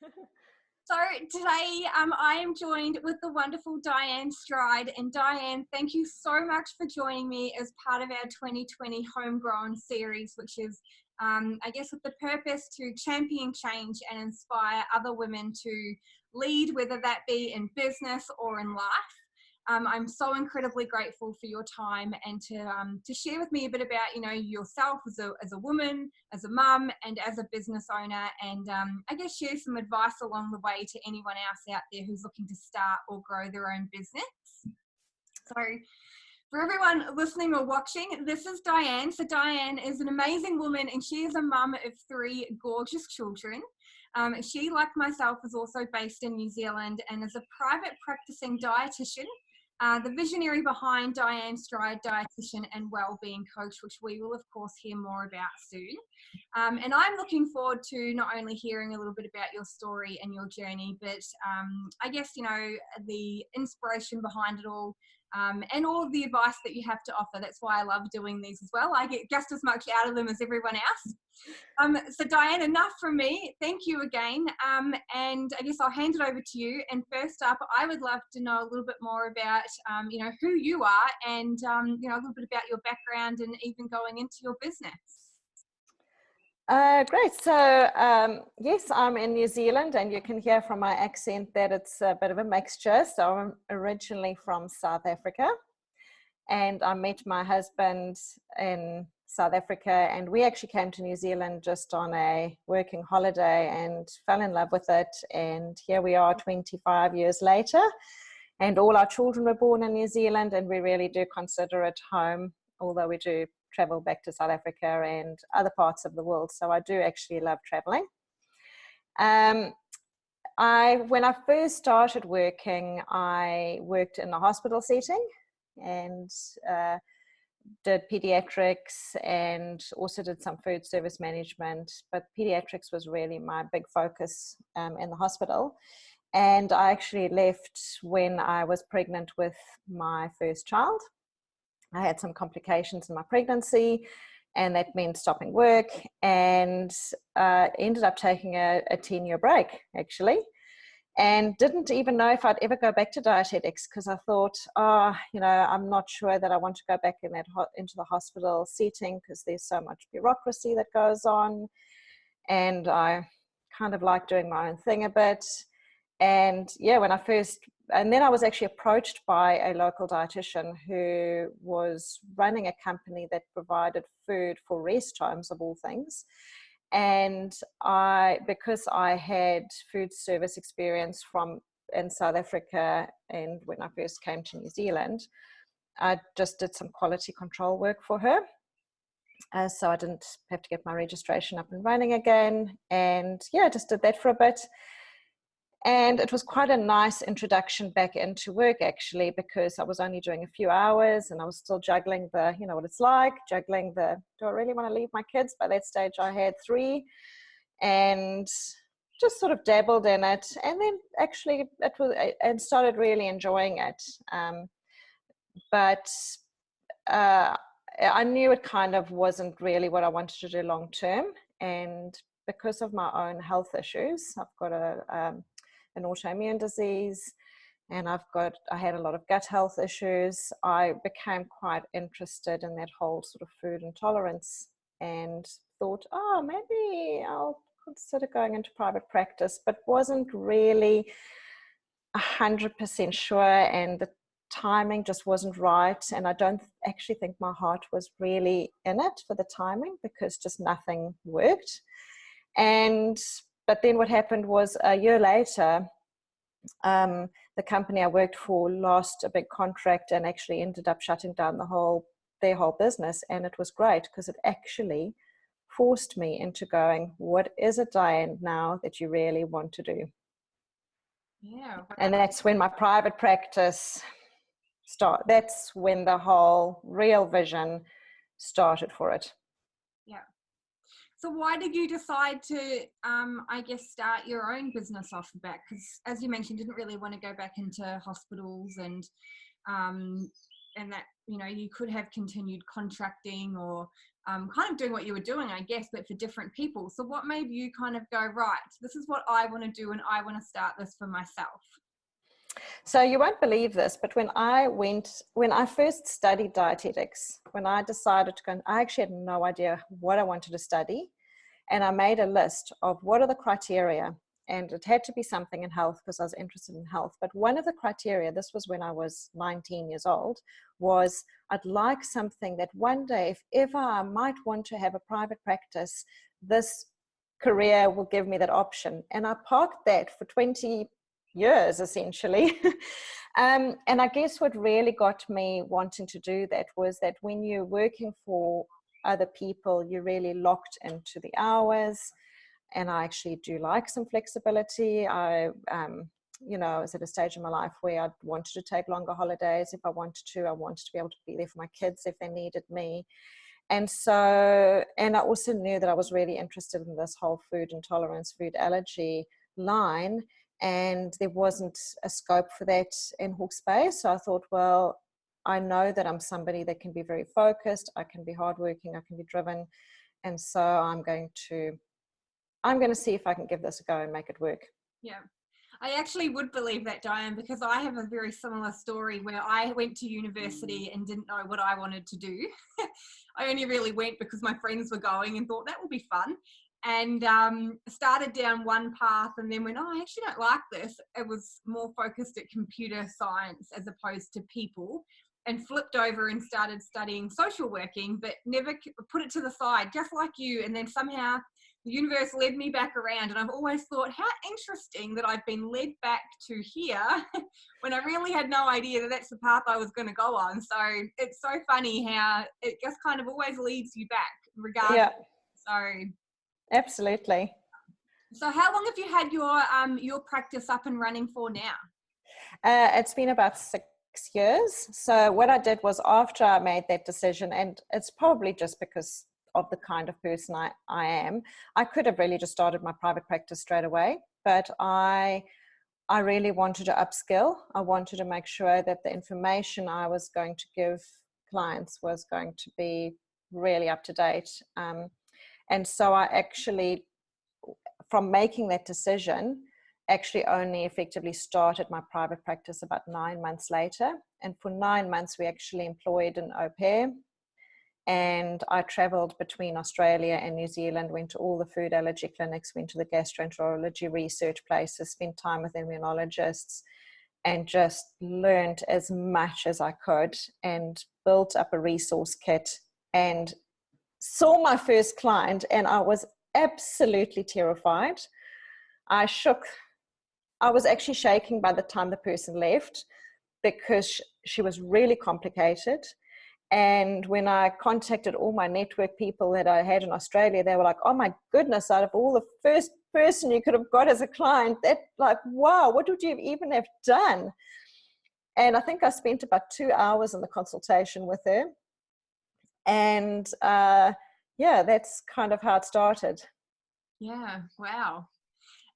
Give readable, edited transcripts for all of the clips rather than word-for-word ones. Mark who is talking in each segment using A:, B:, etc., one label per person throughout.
A: So today I am joined with the wonderful Diane Stride. And Diane, thank you so much for joining me as part of our 2020 Homegrown series, which is, I guess, with the purpose to champion change and inspire other women to lead, whether that be in business or in life. I'm so incredibly grateful for your time and to share with me a bit about, yourself as a woman, as a mum, and as a business owner, and I guess share some advice along the way to anyone else out there who's looking to start or grow their own business. So for everyone listening or watching, this is Diane. So Diane is an amazing woman, and she is a mum of 3 gorgeous children. She, like myself, is also based in New Zealand and is a private practicing dietitian, the visionary behind Diane Stride Dietitian and Wellbeing Coach, which we will of course hear more about soon. And I'm looking forward to not only hearing a little bit about your story and your journey, but I guess, the inspiration behind it all, and all of the advice that you have to offer. That's why I love doing these as well. I get just as much out of them as everyone else. So Diane, enough from me. Thank you again. And I guess I'll hand it over to you. And first up, I would love to know a little bit more about, who you are and, a little bit about your background and even going into your business.
B: Great. So, yes, I'm in New Zealand, and you can hear from my accent that it's a bit of a mixture. So I'm originally from South Africa, and I met my husband in South Africa, and we actually came to New Zealand just on a working holiday and fell in love with it. And here we are 25 years later, and all our children were born in New Zealand, and we really do consider it home, although we do travel back to South Africa and other parts of the world. So I do actually love traveling. When I first started working, I worked in a hospital setting and did pediatrics and also did some food service management, but pediatrics was really my big focus in the hospital. And I actually left when I was pregnant with my first child. I had some complications in my pregnancy, and that meant stopping work, and ended up taking a 10-year break, actually, and didn't even know if I'd ever go back to dietetics, because I thought, I'm not sure that I want to go back into the hospital setting, because there's so much bureaucracy that goes on, and I kind of like doing my own thing a bit. And yeah, and then I was actually approached by a local dietitian who was running a company that provided food for rest homes, of all things. And because I had food service experience in South Africa, and when I first came to New Zealand, I just did some quality control work for her. So I didn't have to get my registration up and running again. And yeah, I just did that for a bit. And it was quite a nice introduction back into work, actually, because I was only doing a few hours and I was still juggling what it's like, do I really want to leave my kids? By that stage, I had 3 and just sort of dabbled in it. And then actually and started really enjoying it. But I knew it kind of wasn't really what I wanted to do long term. And because of my own health issues, I've got an autoimmune disease, and I had a lot of gut health issues. I became quite interested in that whole sort of food intolerance, and thought, maybe I'll consider going into private practice, but wasn't really 100% sure, and the timing just wasn't right. And I don't actually think my heart was really in it for the timing, because just nothing worked. But then what happened was, a year later, the company I worked for lost a big contract and actually ended up shutting down their whole business. And it was great, because it actually forced me into going, what is it, Diane, now that you really want to do?
A: Yeah.
B: And that's when my private practice started. That's when the whole real vision started for it.
A: Yeah. So why did you decide to, start your own business off the bat? Because as you mentioned, you didn't really want to go back into hospitals, and that, you could have continued contracting or kind of doing what you were doing, I guess, but for different people. So what made you kind of go, right, this is what I want to do and I want to start this for myself?
B: So you won't believe this, but when I first studied dietetics, when I decided to go, I actually had no idea what I wanted to study. And I made a list of what are the criteria, and it had to be something in health because I was interested in health. But one of the criteria, this was when I was 19 years old, was I'd like something that one day, if ever I might want to have a private practice, this career will give me that option. And I parked that for 20 years, essentially. And I guess what really got me wanting to do that was that when you're working for other people, you're really locked into the hours. And I actually do like some flexibility. I was at a stage in my life where I wanted to take longer holidays if I wanted to. I wanted to be able to be there for my kids if they needed me. And I also knew that I was really interested in this whole food intolerance, food allergy line. And there wasn't a scope for that in Hawke's Bay. So I thought, well, I know that I'm somebody that can be very focused. I can be hardworking. I can be driven. And so I'm going to see if I can give this a go and make it work.
A: Yeah. I actually would believe that, Diane, because I have a very similar story where I went to university and didn't know what I wanted to do. I only really went because my friends were going and thought that will be fun. And started down one path and then went, oh, I actually don't like this. It was more focused at computer science as opposed to people, and flipped over and started studying social working, but never put it to the side, just like you. And then somehow the universe led me back around, and I've always thought, how interesting that I've been led back to here when I really had no idea that that's the path I was going to go on. So it's so funny how it just kind of always leads you back regardless.
B: Yeah.
A: So
B: absolutely.
A: So how long have you had your practice up and running for now?
B: It's been about 6 years. So what I did was, after I made that decision, and it's probably just because of the kind of person I am, I could have really just started my private practice straight away, but I really wanted to upskill. I wanted to make sure that the information I was going to give clients was going to be really up to date. And so I actually, from making that decision, actually only effectively started my private practice about 9 months later. And for 9 months, we actually employed an au pair. And I traveled between Australia and New Zealand, went to all the food allergy clinics, went to the gastroenterology research places, spent time with immunologists, and just learned as much as I could and built up a resource kit and saw my first client, and I was absolutely terrified. I was actually shaking by the time the person left because she was really complicated. And when I contacted all my network people that I had in Australia, they were like, oh my goodness, out of all the first person you could have got as a client, that, like, wow, what would you even have done? And I think I spent about 2 hours in the consultation with her. And that's kind of how it started.
A: Yeah, wow.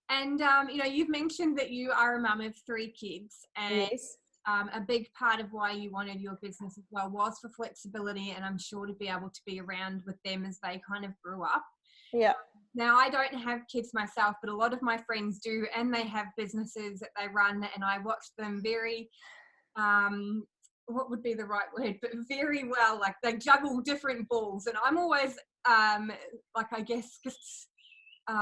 A: And you've mentioned that you are a mum of 3 kids, and
B: Yes.
A: A big part of why you wanted your business as well was for flexibility, and I'm sure to be able to be around with them as they kind of grew up.
B: Yeah.
A: Now, I don't have kids myself, but a lot of my friends do, and they have businesses that they run, and I watch them very, what would be the right word, but very well, like they juggle different balls, and I'm always, I guess, just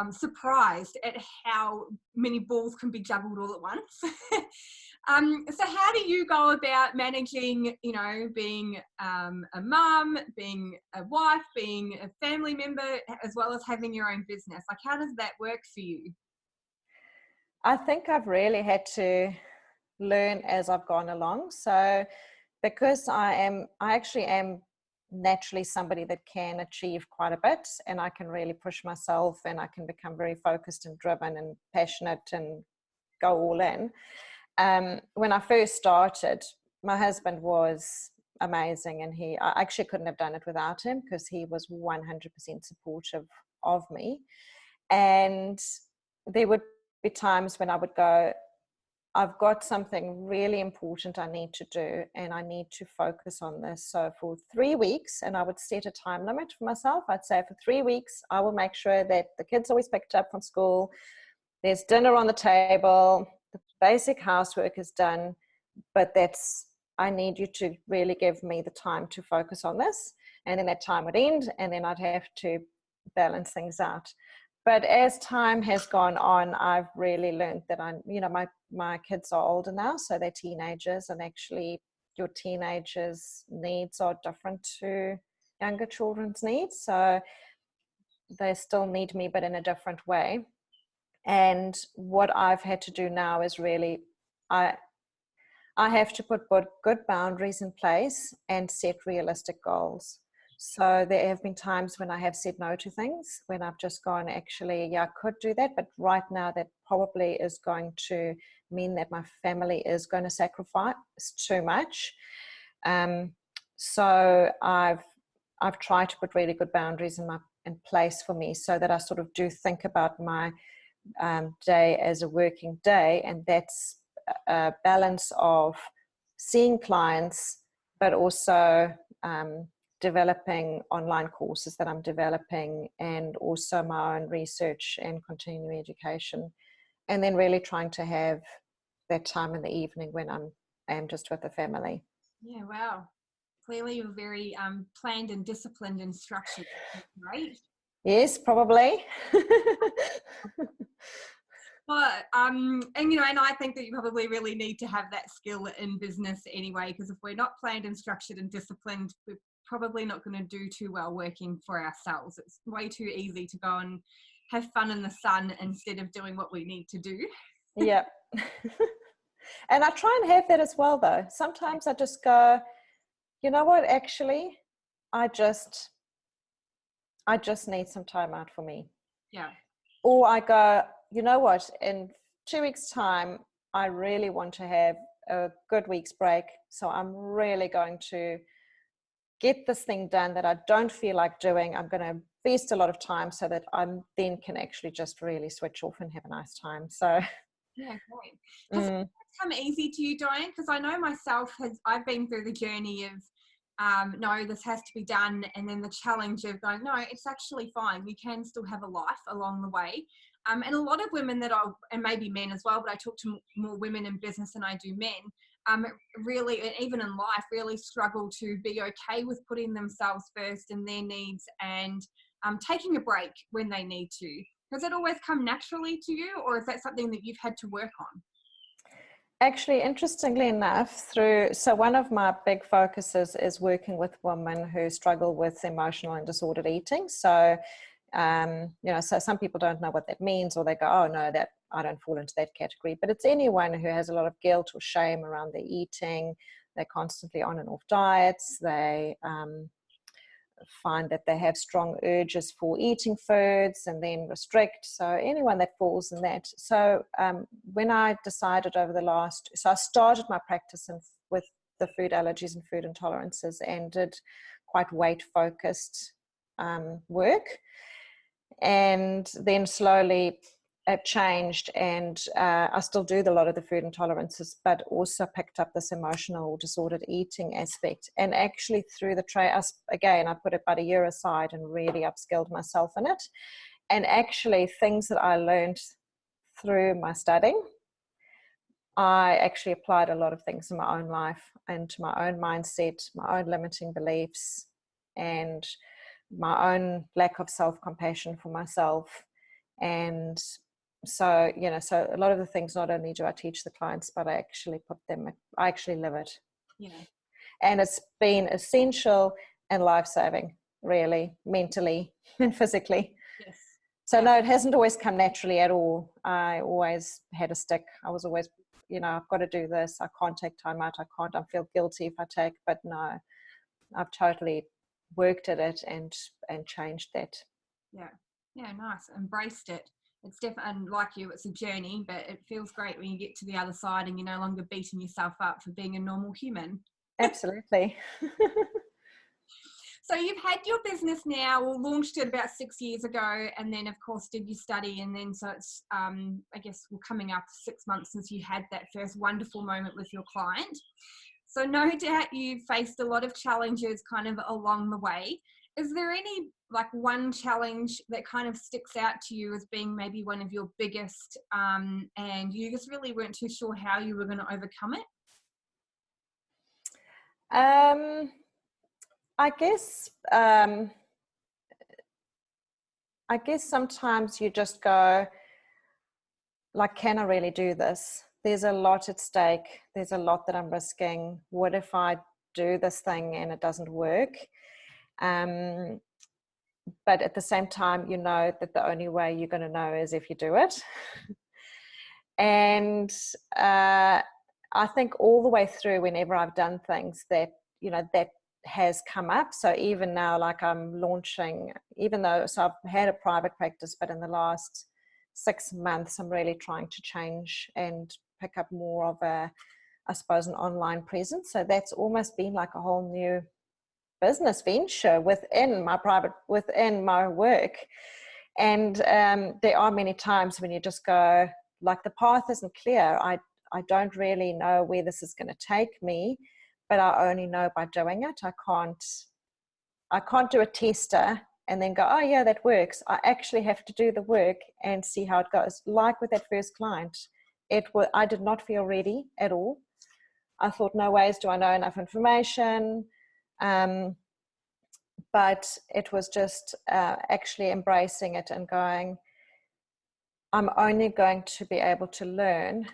A: surprised at how many balls can be juggled all at once. So how do you go about managing, being a mum, being a wife, being a family member, as well as having your own business? Like, how does that work for you?
B: I think I've really had to learn as I've gone along. So because I actually am naturally somebody that can achieve quite a bit, and I can really push myself, and I can become very focused and driven and passionate and go all in. When I first started, my husband was amazing, and I actually couldn't have done it without him because he was 100% supportive of me. And there would be times when I would go, I've got something really important I need to do, and I need to focus on this. So for 3 weeks, and I would set a time limit for myself. I'd say for 3 weeks, I will make sure that the kids always picked up from school. There's dinner on the table. The basic housework is done, but I need you to really give me the time to focus on this. And then that time would end, and then I'd have to balance things out. But as time has gone on, I've really learned that my kids are older now, so they're teenagers, and actually your teenagers' needs are different to younger children's needs. So they still need me, but in a different way. And what I've had to do now is really, I have to put good boundaries in place and set realistic goals. So there have been times when I have said no to things, when I've just gone, actually, yeah, I could do that, but right now that probably is going to mean that my family is going to sacrifice too much. So I've tried to put really good boundaries in place for me, so that I sort of do think about my day as a working day, and that's a balance of seeing clients, but also developing online courses that I'm developing, and also my own research and continuing education, and then really trying to have that time in the evening when I'm just with the family.
A: Yeah, wow. Clearly you're very planned and disciplined and structured. Right?
B: Yes, probably.
A: But and I think that you probably really need to have that skill in business anyway, because if we're not planned and structured and disciplined, we're probably not going to do too well working for ourselves. It's way too easy to go and have fun in the sun instead of doing what we need to do.
B: Yeah. And I try and have that as well, though. Sometimes I just go, you know what, actually, I just need some time out for me.
A: Yeah.
B: Or I go, you know what, in 2 weeks' time, I really want to have a good week's break. So I'm really going to get this thing done that I don't feel like doing. I'm going to invest a lot of time so that I then can actually just really switch off and have a nice time. So
A: yeah, great. Has it come easy to you, Diane? Because I know myself, I've been through the journey of no, this has to be done, and then the challenge of going, no, it's actually fine. You can still have a life along the way. And a lot of women and maybe men as well, but I talk to more women in business than I do men, really, and even in life, really struggle to be okay with putting themselves first and their needs, and taking a break when they need to. Does it always come naturally to you, or is that something that you've had to work on?
B: Actually, interestingly enough, so one of my big focuses is working with women who struggle with emotional and disordered eating. So, so some people don't know what that means, or they go, oh no, that I don't fall into that category. But it's anyone who has a lot of guilt or shame around their eating. They're constantly on and off diets. They find that they have strong urges for eating foods and then restrict. So anyone that falls in that. So when I decided so I started my practice with the food allergies and food intolerances, and did quite weight focused work, and then slowly it changed, and I still do a lot of the food intolerances, but also picked up this emotional disordered eating aspect. And actually through the I put about a year aside and really upskilled myself in it. And actually things that I learned through my studying, I actually applied a lot of things in my own life, and to my own mindset, my own limiting beliefs, and my own lack of self-compassion for myself. And so a lot of the things, not only do I teach the clients, but I actually live it.
A: Yeah.
B: And it's been essential and life-saving, really, mentally and physically.
A: Yes.
B: So no, it hasn't always come naturally at all. I always had a stick. I was always, I've got to do this. I can't take time out. I feel guilty if I take, but no, I've totally worked at it and changed that.
A: Yeah. Yeah, nice. Embraced it. It's definitely, and like you, it's a journey, but it feels great when you get to the other side and you're no longer beating yourself up for being a normal human.
B: Absolutely.
A: So you've had your business now, or launched it about 6 years ago, and then of course did your study, and then so it's I guess we're coming up 6 months since you had that first wonderful moment with your client. So no doubt you've faced a lot of challenges kind of along the way. Is there any like one challenge that kind of sticks out to you as being maybe one of your biggest, and you just really weren't too sure how you were going to overcome it?
B: I guess I guess sometimes you just go like, can I really do this? There's a lot at stake. There's a lot that I'm risking. What if I do this thing and it doesn't work? But at the same time, you know that the only way you're going to know is if you do it. And I think all the way through, whenever I've done things that, you know, that has come up. So even now, like I'm launching, even though, so I've had a private practice, but in the last 6 months, I'm really trying to change and pick up more of a, I suppose, an online presence. So that's almost been like a whole new business venture within my work. And there are many times when you just go, like, the path isn't clear. I don't really know where this is going to take me, but I only know by doing it. I can't do a tester and then go, oh yeah, that works. I actually have to do the work and see how it goes. Like with that first client, I did not feel ready at all. I thought, no ways do I know enough information. But it was just actually embracing it and going, I'm only going to be able to learn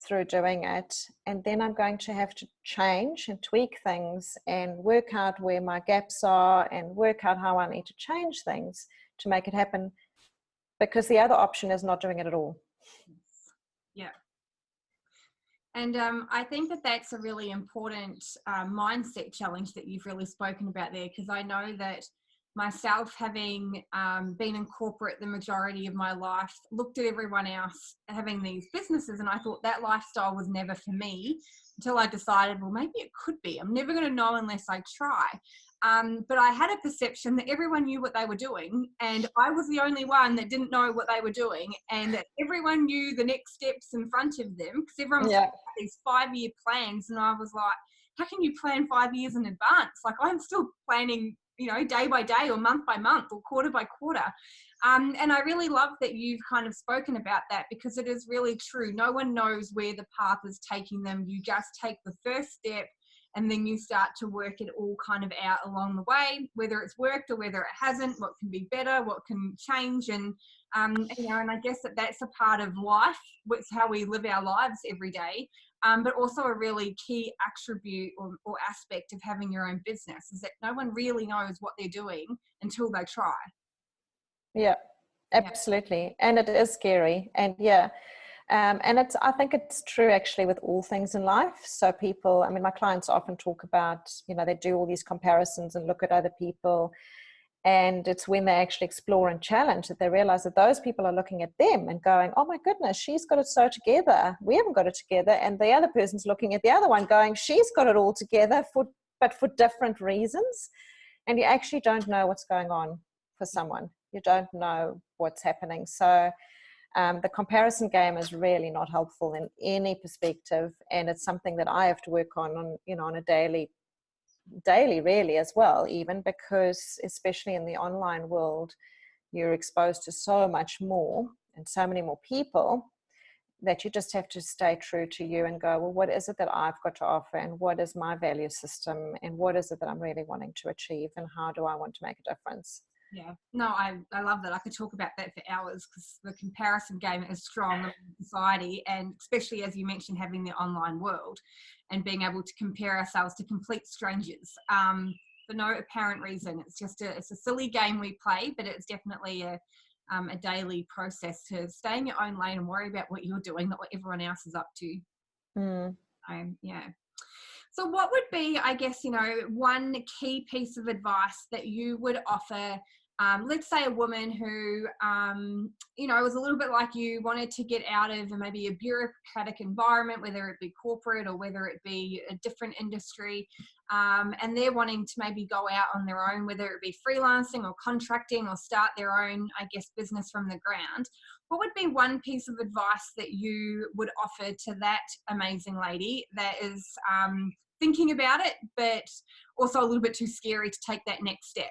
B: through doing it, and then I'm going to have to change and tweak things and work out where my gaps are and work out how I need to change things to make it happen, because the other option is not doing it at all.
A: Yeah. And I think that that's a really important mindset challenge that you've really spoken about there, because I know that myself, having been in corporate the majority of my life, looked at everyone else having these businesses, and I thought that lifestyle was never for me, until I decided, well, maybe it could be. I'm never going to know unless I try. But I had a perception that everyone knew what they were doing, and I was the only one that didn't know what they were doing, and that everyone knew the next steps in front of them, because everyone was talking about these 5-year plans, and I was like, how can you plan 5 years in advance? Like, I'm still planning, you know, day by day or month by month or quarter by quarter. And I really love that you've kind of spoken about that, because it is really true. No one knows where the path is taking them. You just take the first step, and then you start to work it all kind of out along the way, whether it's worked or whether it hasn't, what can be better, what can change. And, you know, and I guess that's a part of life. It's how we live our lives every day. But also a really key attribute or aspect of having your own business is that no one really knows what they're doing until they try.
B: Yeah, absolutely. And it is scary. And and I think it's true actually with all things in life. So people, I mean, my clients often talk about, you know, they do all these comparisons and look at other people. And it's when they actually explore and challenge that they realize that those people are looking at them and going, oh my goodness, she's got it so together. We haven't got it together. And the other person's looking at the other one going, she's got it all together, but for different reasons. And you actually don't know what's going on for someone. You don't know what's happening. So the comparison game is really not helpful in any perspective. And it's something that I have to work on, you know, on a daily really as well, even because especially in the online world, you're exposed to so much more and so many more people that you just have to stay true to you and go, well, what is it that I've got to offer, and what is my value system, and what is it that I'm really wanting to achieve, and how do I want to make a difference?
A: Yeah, no, I love that. I could talk about that for hours, because the comparison game is strong in society, and especially as you mentioned, having the online world and being able to compare ourselves to complete strangers for no apparent reason. It's just it's a silly game we play, but it's definitely a daily process to stay in your own lane and worry about what you're doing, not what everyone else is up to. Yeah. So what would be, I guess, you know, one key piece of advice that you would offer let's say a woman who, you know, was a little bit like you, wanted to get out of maybe a bureaucratic environment, whether it be corporate or whether it be a different industry, and they're wanting to maybe go out on their own, whether it be freelancing or contracting or start their own, I guess, business from the ground. What would be one piece of advice that you would offer to that amazing lady that is thinking about it, but also a little bit too scary to take that next step?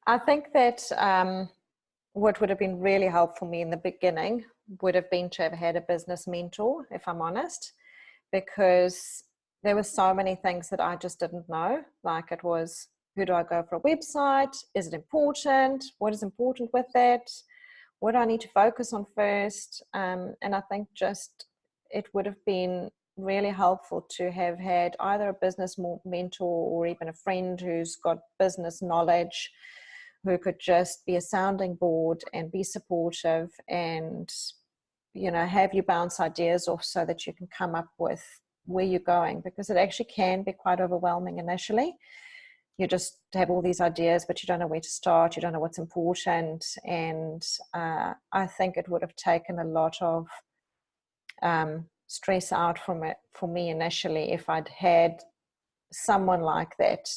B: I think that what would have been really helpful for me in the beginning would have been to have had a business mentor, if I'm honest, because there were so many things that I just didn't know. Like, it was, who do I go for a website? Is it important? What is important with that? What do I need to focus on first? And I think just it would have been really helpful to have had either a business mentor or even a friend who's got business knowledge, who could just be a sounding board and be supportive and, you know, have you bounce ideas off so that you can come up with where you're going, because it actually can be quite overwhelming initially. You just have all these ideas, but you don't know where to start. You don't know what's important. And I think it would have taken a lot of stress out from it for me initially if I'd had someone like that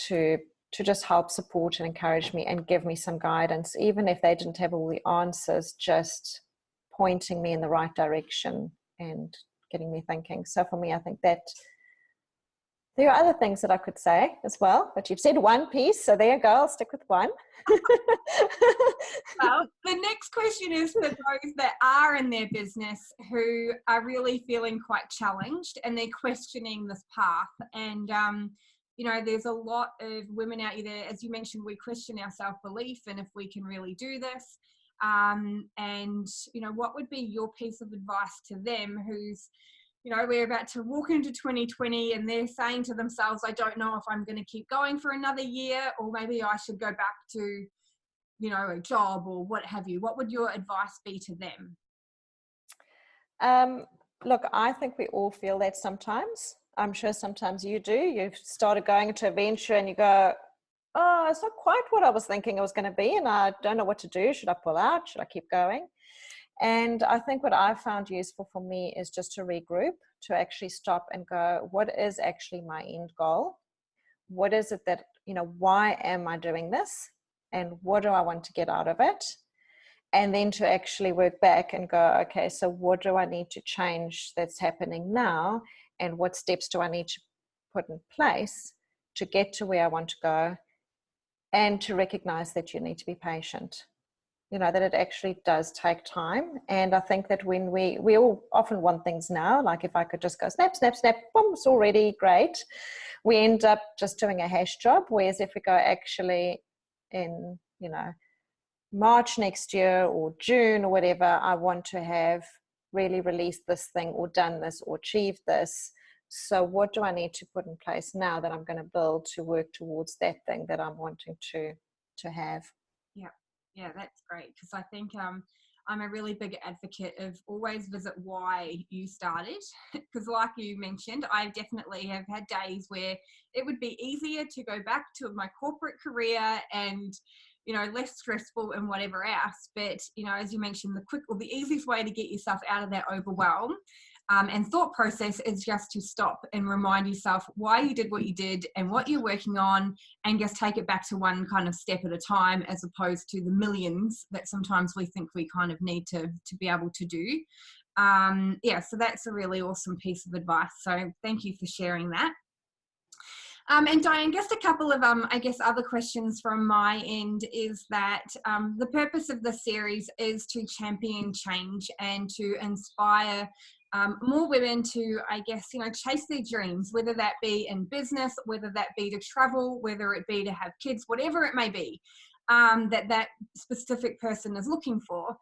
B: to just help support and encourage me and give me some guidance, even if they didn't have all the answers, just pointing me in the right direction and getting me thinking. So for me, I think that there are other things that I could say as well, but you've said one piece, so there you go, I'll stick with one.
A: Well, the next question is for those that are in their business who are really feeling quite challenged and they're questioning this path. And, you know, there's a lot of women out there, as you mentioned, we question our self-belief and if we can really do this. And, you know, what would be your piece of advice to them who's, you know, we're about to walk into 2020 and they're saying to themselves, I don't know if I'm going to keep going for another year, or maybe I should go back to, you know, a job or what have you. What would your advice be to them?
B: Look, I think we all feel that sometimes. I'm sure sometimes you do. You've started going into a venture and you go, oh, it's not quite what I was thinking it was going to be, and I don't know what to do. Should I pull out? Should I keep going? And I think what I found useful for me is just to regroup, to actually stop and go, what is actually my end goal? What is it that, you know, why am I doing this? And what do I want to get out of it? And then to actually work back and go, okay, so what do I need to change that's happening now? And what steps do I need to put in place to get to where I want to go? And to recognize that you need to be patient. You know, that it actually does take time. And I think that when we all often want things now, like if I could just go snap, snap, snap, boom, it's already great. We end up just doing a hash job. Whereas if we go actually in, you know, March next year or June or whatever, I want to have really released this thing or done this or achieved this. So what do I need to put in place now that I'm going to build to work towards that thing that I'm wanting to have?
A: Yeah, that's great, because I think I'm a really big advocate of always visit why you started, because like you mentioned, I definitely have had days where it would be easier to go back to my corporate career and, you know, less stressful and whatever else. But, you know, as you mentioned, the quick or the easiest way to get yourself out of that overwhelm and thought process is just to stop and remind yourself why you did what you did and what you're working on, and just take it back to one kind of step at a time, as opposed to the millions that sometimes we think we kind of need to be able to do. Yeah, so that's a really awesome piece of advice. So thank you for sharing that. And Diane, just a couple of, I guess, other questions from my end is that the purpose of the series is to champion change and to inspire more women to, I guess, you know, chase their dreams, whether that be in business, whether that be to travel, whether it be to have kids, whatever it may be, that specific person is looking for.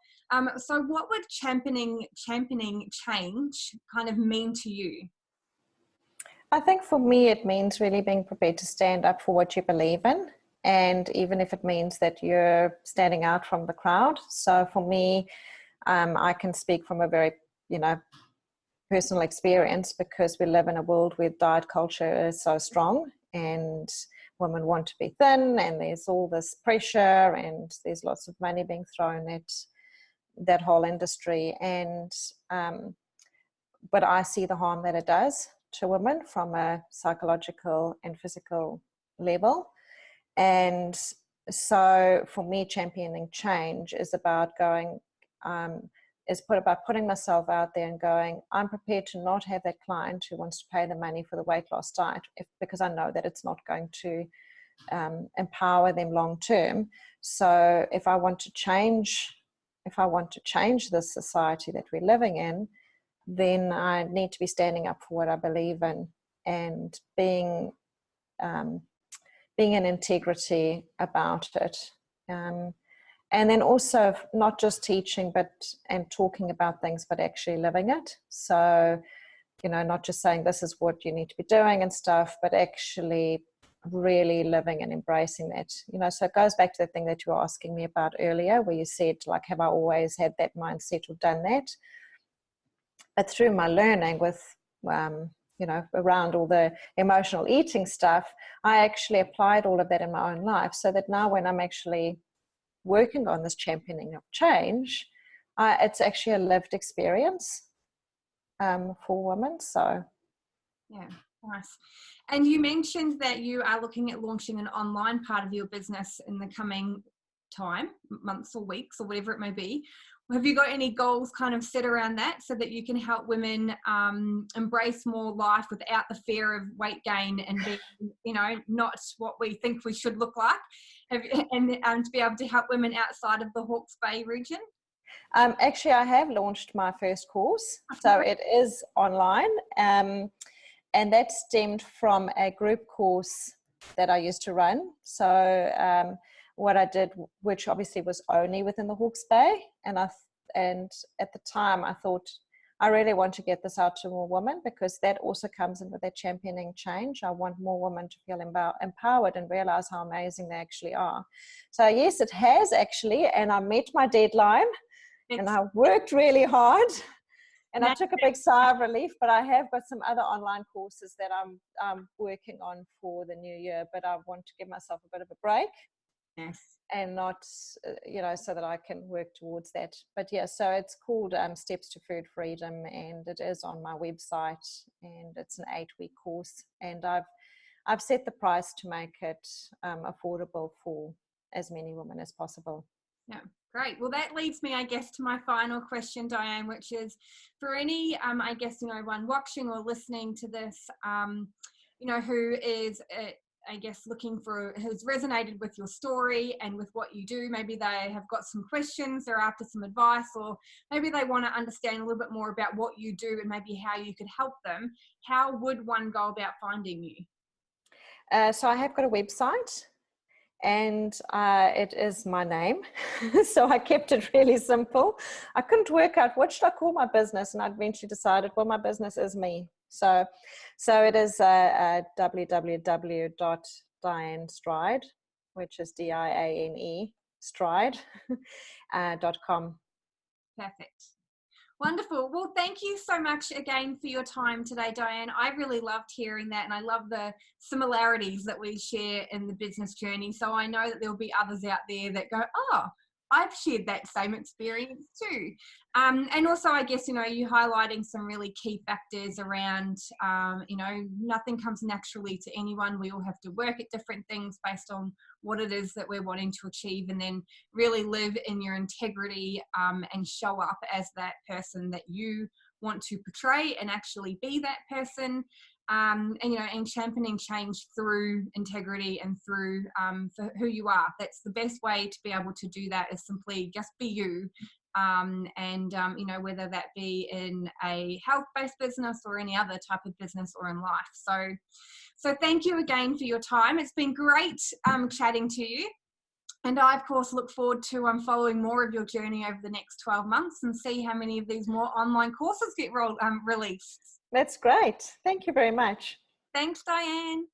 A: So what would championing change kind of mean to you?
B: I think for me, it means really being prepared to stand up for what you believe in. And even if it means that you're standing out from the crowd. So for me, I can speak from a very, you know, personal experience, because we live in a world where diet culture is so strong, and women want to be thin, and there's all this pressure, and there's lots of money being thrown at that whole industry. And but I see the harm that it does to women from a psychological and physical level. And so for me, championing change is about going, about putting myself out there and going, I'm prepared to not have that client who wants to pay the money for the weight loss diet because I know that it's not going to empower them long term. So if I want to change this society that we're living in, then I need to be standing up for what I believe in and being in integrity about it. And then also not just teaching and talking about things, but actually living it. So, not just saying this is what you need to be doing and stuff, but actually really living and embracing that. So it goes back to the thing that you were asking me about earlier, where you said, like, have I always had that mindset or done that? But through my learning with, around all the emotional eating stuff, I actually applied all of that in my own life, so that now when I'm actually working on this championing of change, it's actually a lived experience for women. So
A: yeah, nice. And you mentioned that you are looking at launching an online part of your business in the coming time, months or weeks or whatever it may be. Have you got any goals kind of set around that so that you can help women embrace more life without the fear of weight gain and being, not what we think we should look like, and to be able to help women outside of the Hawke's Bay region?
B: Actually, I have launched my first course, so it is online, and that stemmed from a group course that I used to run. So what I did, which obviously was only within the Hawke's Bay, and at the time I thought, I really want to get this out to more women, because that also comes in with that championing change. I want more women to feel empowered and realize how amazing they actually are. So yes, it has actually, and I met my deadline, and I worked really hard, and I took a big sigh of relief. But I have got some other online courses that I'm working on for the new year, but I want to give myself a bit of a break.
A: Yes.
B: And not, so that I can work towards that. But yeah, so it's called Steps to Food Freedom, and it is on my website, and it's an 8-week course, and I've set the price to make it affordable for as many women as possible.
A: Yeah, great. Well, that leads me, I guess, to my final question, Diane, which is for any, I guess, one watching or listening to this, who is I guess who's resonated with your story and with what you do. Maybe they have got some questions, they're after some advice, or maybe they want to understand a little bit more about what you do and maybe how you could help them. How would one go about finding you?
B: So I have got a website, and it is my name. So I kept it really simple. I couldn't work out what should I call my business, and I eventually decided, well, my business is me. So it is www.dianestride, which is DIANE stride.com.
A: Perfect. Wonderful. Well, thank you so much again for your time today, Diane. I really loved hearing that, and I love the similarities that we share in the business journey. So I know that there'll be others out there that go, oh, I've shared that same experience too. And also, I guess, you highlighting some really key factors around, nothing comes naturally to anyone. We all have to work at different things based on what it is that we're wanting to achieve, and then really live in your integrity and show up as that person that you want to portray and actually be that person. And championing change through integrity and through for who you are. That's the best way to be able to do that, is simply just be you. Whether that be in a health-based business or any other type of business or in life. So thank you again for your time. It's been great chatting to you. And I, of course, look forward to following more of your journey over the next 12 months and see how many of these more online courses get released.
B: That's great. Thank you very much.
A: Thanks, Diane.